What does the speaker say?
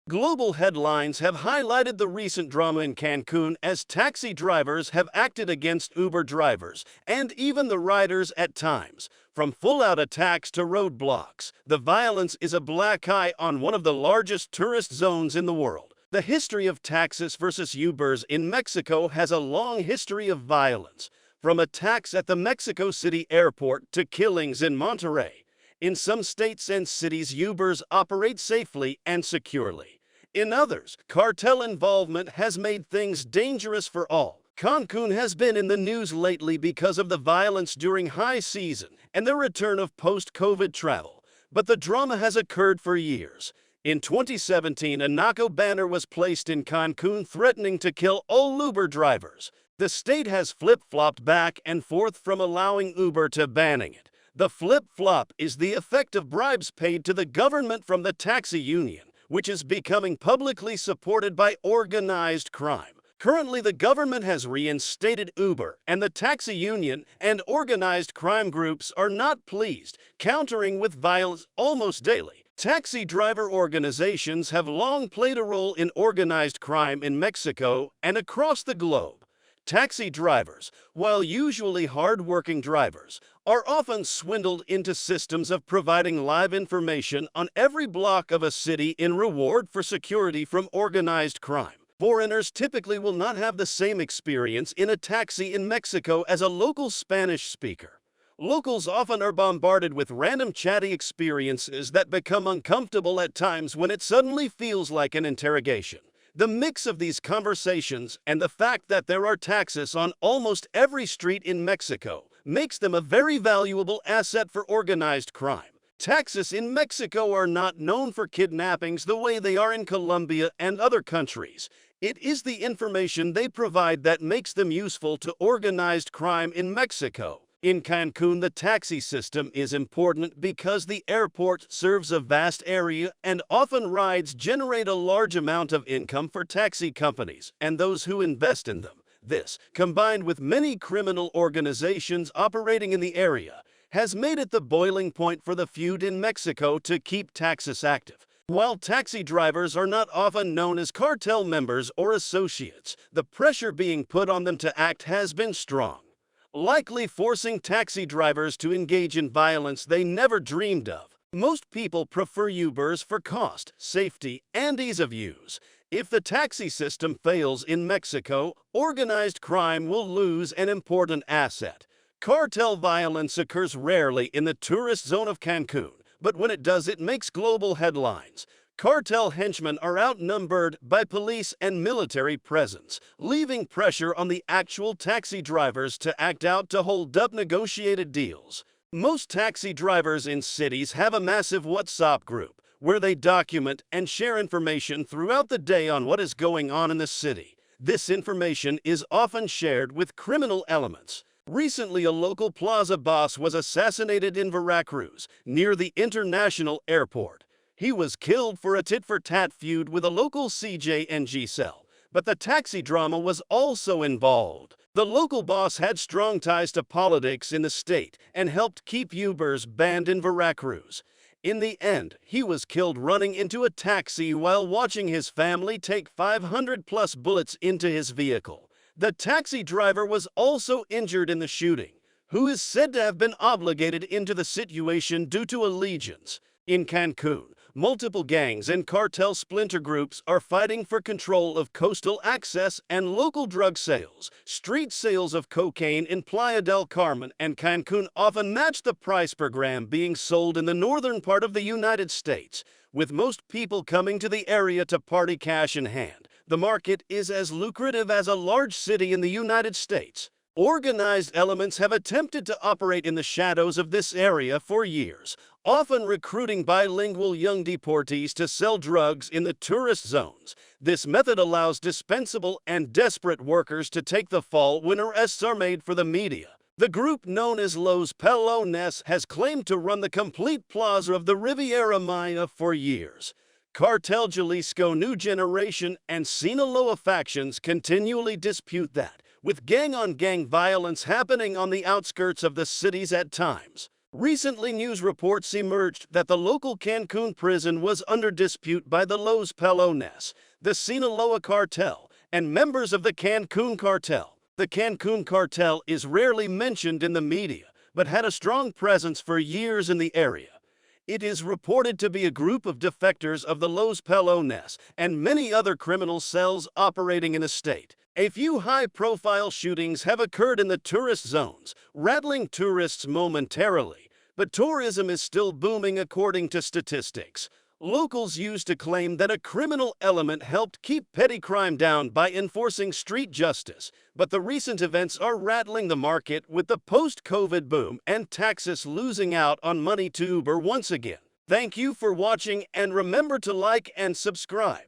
Global headlines have highlighted the recent drama in Cancun as taxi drivers have acted against Uber drivers and even the riders at times. From full-out attacks to roadblocks, the violence is a black eye on one of the largest tourist zones in the world. The history of taxis versus Ubers in Mexico has a long history of violence, from attacks at the Mexico City airport to killings in Monterrey. In some states and cities, Ubers operate safely and securely. In others, cartel involvement has made things dangerous for all. Cancun has been in the news lately because of the violence during high season and the return of post-COVID travel. But the drama has occurred for years. In 2017, a narco banner was placed in Cancun threatening to kill all Uber drivers. The state has flip-flopped back and forth from allowing Uber to banning it. The flip-flop is the effect of bribes paid to the government from the taxi union, which is becoming publicly supported by organized crime. Currently, the government has reinstated Uber, and the taxi union and organized crime groups are not pleased, countering with violence almost daily. Taxi driver organizations have long played a role in organized crime in Mexico and across the globe. Taxi drivers, while usually hard-working drivers, are often swindled into systems of providing live information on every block of a city in reward for security from organized crime. Foreigners typically will not have the same experience in a taxi in Mexico as a local Spanish speaker. Locals often are bombarded with random chatty experiences that become uncomfortable at times when it suddenly feels like an interrogation. The mix of these conversations and the fact that there are taxis on almost every street in Mexico makes them a very valuable asset for organized crime. Taxis in Mexico are not known for kidnappings the way they are in Colombia and other countries. It is the information they provide that makes them useful to organized crime in Mexico. In Cancun, the taxi system is important because the airport serves a vast area and often rides generate a large amount of income for taxi companies and those who invest in them. This, combined with many criminal organizations operating in the area, has made it the boiling point for the feud in Mexico to keep taxis active. While taxi drivers are not often known as cartel members or associates, the pressure being put on them to act has been strong, likely forcing taxi drivers to engage in violence they never dreamed of. Most people prefer Ubers for cost, safety, and ease of use. If the taxi system fails in Mexico, organized crime will lose an important asset. Cartel violence occurs rarely in the tourist zone of Cancun, but when it does, it makes global headlines. Cartel henchmen are outnumbered by police and military presence, leaving pressure on the actual taxi drivers to act out to hold up negotiated deals. Most taxi drivers in cities have a massive WhatsApp group where they document and share information throughout the day on what is going on in the city. This information is often shared with criminal elements. Recently, a local plaza boss was assassinated in Veracruz, near the international airport. He was killed for a tit-for-tat feud with a local cjng cell, but the taxi drama was also involved. The local boss had strong ties to politics in the state and helped keep Ubers banned in Veracruz. In the end, he was killed running into a taxi while watching his family take 500+ bullets into his vehicle. The taxi driver was also injured in the shooting, who is said to have been obligated into the situation due to allegiance. In Cancun, multiple gangs and cartel splinter groups are fighting for control of coastal access and local drug sales. Street sales of cocaine in Playa del Carmen and Cancun often match the price per gram being sold in the northern part of the United States, with most people coming to the area to party cash in hand. The market is as lucrative as a large city in the United States. Organized elements have attempted to operate in the shadows of this area for years, often recruiting bilingual young deportees to sell drugs in the tourist zones. This method allows dispensable and desperate workers to take the fall when arrests are made for the media. The group known as Los Pelones has claimed to run the complete plaza of the Riviera Maya for years. Cartel Jalisco New Generation and Sinaloa factions continually dispute that, with gang-on-gang violence happening on the outskirts of the cities at times. Recently, news reports emerged that the local Cancun prison was under dispute by the Los Pelones, the Sinaloa cartel, and members of the Cancun cartel. The Cancun cartel is rarely mentioned in the media, but had a strong presence for years in the area. It is reported to be a group of defectors of the Los Pelones and many other criminal cells operating in the state. A few high-profile shootings have occurred in the tourist zones, rattling tourists momentarily, but tourism is still booming according to statistics. Locals used to claim that a criminal element helped keep petty crime down by enforcing street justice, but the recent events are rattling the market with the post-COVID boom and taxis losing out on money to Uber once again. Thank you for watching, and remember to like and subscribe.